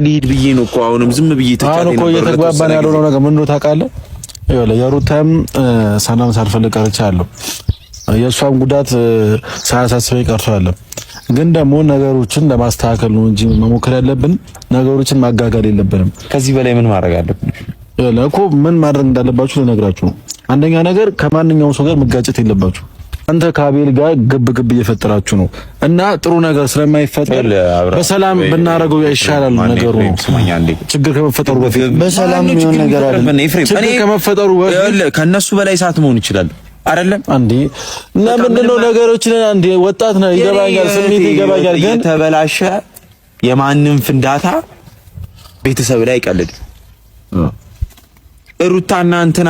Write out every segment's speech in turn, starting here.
ሊድ ብዬ ነው እኮ አሁንም ዝም ብዬ ተጫለ ነው። አሁን እኮ የተግባባን ያለው ነገር ምን ነው ታውቃለህ? ይኸውልህ የሩታም ሰላም ሳልፈልግ ቀርቻለሁ። የእሷም ጉዳት ሳያሳስበኝ ቀርቷል። ግን ደግሞ ነገሮችን ለማስተካከል ነው እንጂ መሞከር ያለብን ነገሮችን ማጋጋል የለብንም። ከዚህ በላይ ምን ማድረግ አለብን? ይኸውልህ እኮ ምን ማድረግ እንዳለባችሁ ልነግራችሁ ነው። አንደኛ ነገር ከማንኛውም ሰው ጋር መጋጨት የለባችሁ። አንተ ከአቤል ጋር ግብ እየፈጠራችሁ ነው እና ጥሩ ነገር ስለማይፈጠር በሰላም ብናረገው ይሻላል ነገሩ ነው። ችግር ከመፈጠሩ በፊት በሰላም ነው ነገር አይደለም። ችግር ከመፈጠሩ በፊት ከነሱ በላይ ሰዓት መሆን ይችላል አይደለም እንዴ? እና ምንድነው ነገሮችን አንዴ ወጣት ነው ይገባኛል፣ ስሜት ይገባኛል። ግን ተበላሸ የማንም ፍንዳታ ቤተሰብ ላይ ይቀልድ። ሩታና እንትና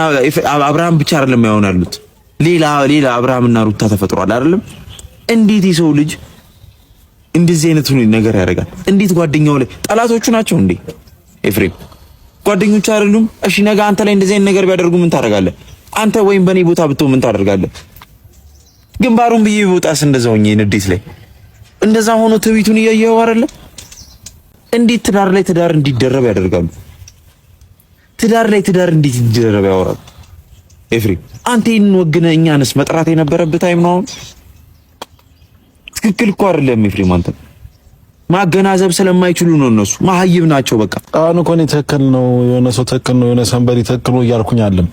አብርሃም ብቻ አይደለም ያሆናሉት ሌላ አብርሃምና ሩታ ተፈጥሯል አይደለም? እንዴት የሰው ልጅ እንደዚህ አይነት ነገር ያደርጋል? እንዴት ጓደኛው ላይ ጠላቶቹ ናቸው እንዴ? ኤፍሬም ጓደኞቹ አይደሉም? እሺ ነገ አንተ ላይ እንደዚህ አይነት ነገር ቢያደርጉ ምን ታደርጋለህ? አንተ ወይም በኔ ቦታ ብትሆን ምን ታደርጋለህ? ግንባሩን ብዬ ቢወጣስ እንደዛው ሆኜ ንዴት ላይ እንደዛ ሆኖ ትዕቢቱን እያየኸው አይደለም? እንዴት ትዳር ላይ ትዳር እንዲደረብ ያደርጋሉ? ትዳር ላይ ትዳር እንዴት እንዲደረብ ያወራሉ? ኤፍሬም አንተ ይሄን ወግነህ እኛንስ መጥራት የነበረበት ታይም ነው። ትክክል እኮ አይደለም ኤፍሬም። አንተ ማገናዘብ ስለማይችሉ ነው እነሱ ማህይብ ናቸው። በቃ አሁን እኮ ነው ትክክል ነው የሆነ ሰው ትክክል ነው የሆነ ሰንበሪ ትክክል ነው እያልኩኝ አይደለም።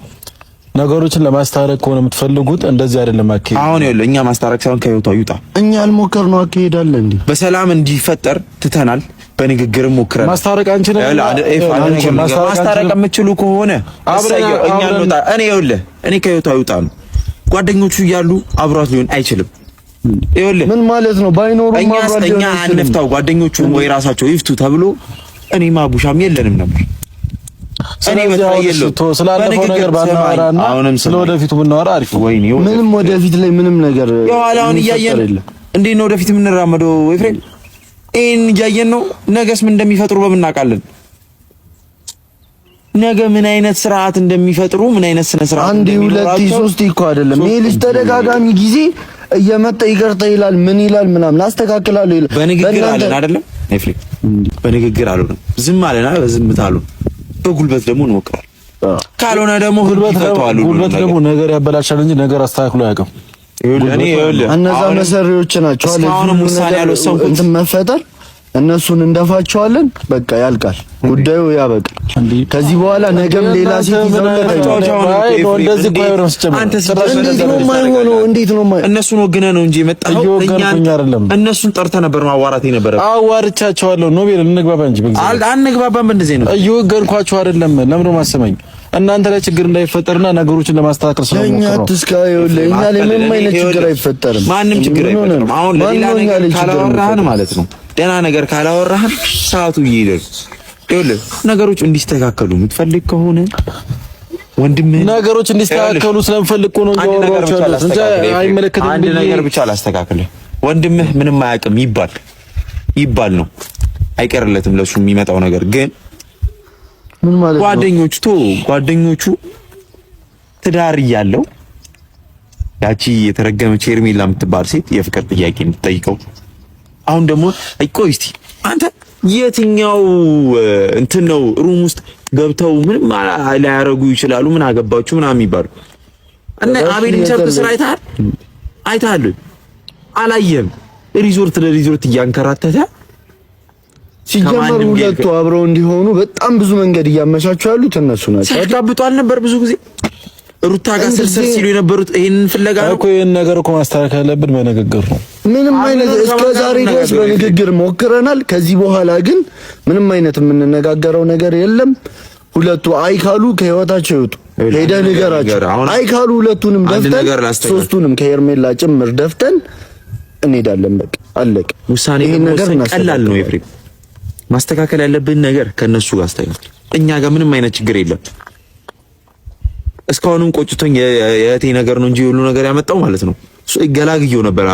ነገሮችን ለማስታረቅ ከሆነ የምትፈልጉት እንደዚህ አይደለም አካሄድ። አሁን ይኸውልህ እኛ ማስታረቅ ሳይሆን ከህይወቷ ይውጣ። እኛ አልሞከርነው አካሄድ አለ እንዴ? በሰላም እንዲፈጠር ትተናል። በንግግርም ሞክረን ማስታረቅ አንችልም። ማስታረቅ የምትችሉ ከሆነ እኛ እንውጣ። እኔ ከህይወቷ ይውጣ ነው። ጓደኞቹ እያሉ አብሯት ሊሆን አይችልም። ይኸውልህ ምን ማለት ነው? ባይኖሩ እኛ አንፍታው ጓደኞቹ ወይ ራሳቸው ይፍቱ ተብሎ እኔማ ቡሻም የለንም ነበር። እኔ በታየለው ስላለፈው ነገር ባናወራና ስለወደፊቱ ብናወራ አሪፍ ነው። ምንም ወደፊት ላይ ምንም ነገር የኋላውን እያየን እንዴት ነው ወደፊት የምንራመደው? ኤፍሬም ይሄን እያየን ነው። ነገስ ምን እንደሚፈጥሩ በምናውቃለን። ነገ ምን አይነት ስርዓት እንደሚፈጥሩ ምን አይነት ስነ ስርዓት አንድ ሁለት ሶስት እኮ አይደለም። ይሄ ልጅ ተደጋጋሚ ጊዜ እየመጣ ይቅርታ ይላል፣ ምን ይላል ምናምን አስተካክላለሁ ይላል። በንግግር አለን አይደለም ኤፍሬም? በንግግር አሉን፣ ዝም አለና በዝምታ አሉን። በጉልበት ደግሞ እንሞክራለን። ካልሆነ ደግሞ ጉልበት ደግሞ ነገር ያበላሻል እንጂ ነገር አስተካክሎ አያውቅም። እነዛ መሰሪዎች ናቸው አለ አሁንም ውሳኔ ያልወሰንኩት እንትን መፈጠር እነሱን እንደፋቸዋለን። በቃ ያልቃል ጉዳዩ ያበቃል። ከዚህ በኋላ ነገም ሌላ ሴት እንደዚህ እንዴት ነው እነሱን ወግነህ ነው እንጂ የመጣው እነሱን ጠርተህ ነበር ማዋራት የነበረው። አዋርቻቸዋለሁ ነው ቤል እንግባባ እንጂ አንግባባም። እንደዚህ ነው እየወገንኳቸው አይደለም። ለምን ነው ማሰማኝ? እናንተ ላይ ችግር እንዳይፈጠርና ነገሮችን ለማስተካከል ስለሞከረ ነው። እኛ ላይ ምንም አይነት ችግር አይፈጠርም። ማንም ችግር አይፈጠርም። አሁን ለሌላ ነገር ካላወራህን ማለት ነው ደህና ነገር ካላወራህን ሰዓቱ ይሄዳል። ይኸውልህ ነገሮች እንዲስተካከሉ የምትፈልግ ከሆነ ወንድምህ ነገሮች እንዲስተካከሉ ስለምፈልግ እኮ ነው ያወራኋቸው እንጂ አይመለከትም። አንድ ነገር ብቻ አላስተካክልህ። ወንድምህ ምንም አያውቅም ይባል ነው አይቀርለትም ለሱ የሚመጣው ነገር ግን ምን ማለት ነው? ጓደኞቹ ትዳር እያለው ያቺ የተረገመች ሄርሜላ የምትባል ሴት የፍቅር ጥያቄ የምትጠይቀው አሁን ደግሞ ቆይ እስቲ አንተ የትኛው እንትን ነው ሩም ውስጥ ገብተው ምንም ላያረጉ ይችላሉ ምን አገባችሁ ምናምን የሚባሉ እና አቤል የሚሰሩት ስራ አይተሃል? አላየህም? ሪዞርት ለሪዞርት እያንከራተተ ሲጀመሩ ሁለቱ አብረው እንዲሆኑ በጣም ብዙ መንገድ እያመቻቹ ያሉት እነሱ ናቸው። ሲያጋብጡ አልነበር ብዙ ጊዜ ሩታ ጋር ስልሰል ሲሉ የነበሩት ይሄንን ፍለጋ ነው እኮ። ይሄን ነገር እኮ ማስተካከል ያለብን በንግግር ነው። ምንም አይነት እስከ ዛሬ ድረስ በንግግር ሞክረናል። ከዚህ በኋላ ግን ምንም አይነት የምንነጋገረው ነገር የለም። ሁለቱ አይካሉ ከህይወታቸው ይወጡ። ሄደህ ንገራቸው። አይካሉ ሁለቱንም ደፍተን ሶስቱንም ከሄርሜላ ጭምር ደፍተን እንሄዳለን። በቃ አለቀ። ውሳኔ ነገር ቀላል ነው ኤፍሬም። ማስተካከል ያለብን ነገር ከነሱ ጋር አስተካክል። እኛ ጋር ምንም አይነት ችግር የለም። እስካሁንም ቆጭቶኝ የእህቴ ነገር ነው እንጂ ሁሉ ነገር ያመጣው ማለት ነው። እሱ ገላግየው ነበር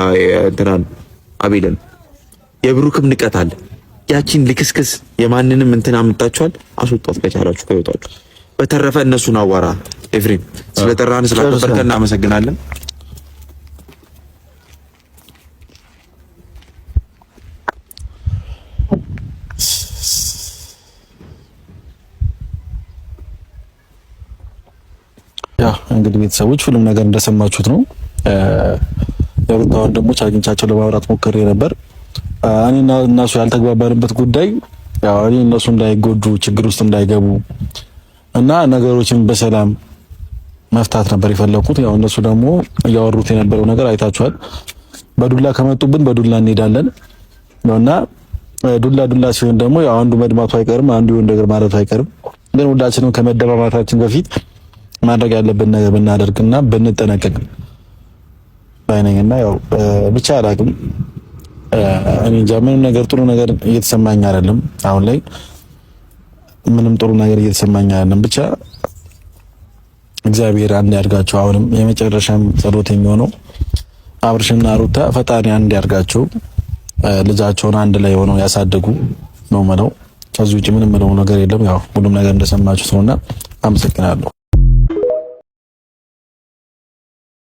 እንትናን አቤልን። የብሩክም ንቀት አለ። ያቺን ልክስክስ የማንንም እንትና አምጣችኋል። አስወጣት ከቻላችሁ ከወጣችሁ። በተረፈ እነሱን አዋራ ኤፍሬም። ስለጠራን ስላከበርከን እናመሰግናለን። እንግዲህ ቤተሰቦች ሁሉም ነገር እንደሰማችሁት ነው። የሩታ ወንድሞች አግኝቻቸው ለማውራት ሞክሬ ነበር። እኔና እነሱ ያልተግባባንበት ጉዳይ ያው እኔ እነሱ እንዳይጎዱ ችግር ውስጥ እንዳይገቡ እና ነገሮችን በሰላም መፍታት ነበር የፈለኩት። ያው እነሱ ደግሞ ያወሩት የነበረው ነገር አይታችኋል። በዱላ ከመጡብን በዱላ እንሄዳለን ነውና ዱላ ሲሆን ደግሞ ያው አንዱ መድማቱ አይቀርም፣ አንዱ የሆነ ነገር ማለቱ አይቀርም። ግን ሁላችንም ከመደማማታችን በፊት ማድረግ ያለብን ነገር ብናደርግና ብንጠነቀቅ ባይነኝና ያው ብቻ አላቅም። እኔ እንጃ ምንም ነገር ጥሩ ነገር እየተሰማኝ አይደለም። አሁን ላይ ምንም ጥሩ ነገር እየተሰማኝ አይደለም። ብቻ እግዚአብሔር አንድ ያድርጋቸው። አሁንም የመጨረሻም ጸሎት የሚሆነው አብርሽና ሩታ ፈጣሪ አንድ ያድርጋቸው፣ ልጃቸውን አንድ ላይ ሆነው ያሳደጉ ነው ማለት። ከዚህ ውጭ ምንም ምለው ነገር የለም። ያው ሁሉም ነገር እንደሰማችሁት ነውና አመሰግናለሁ።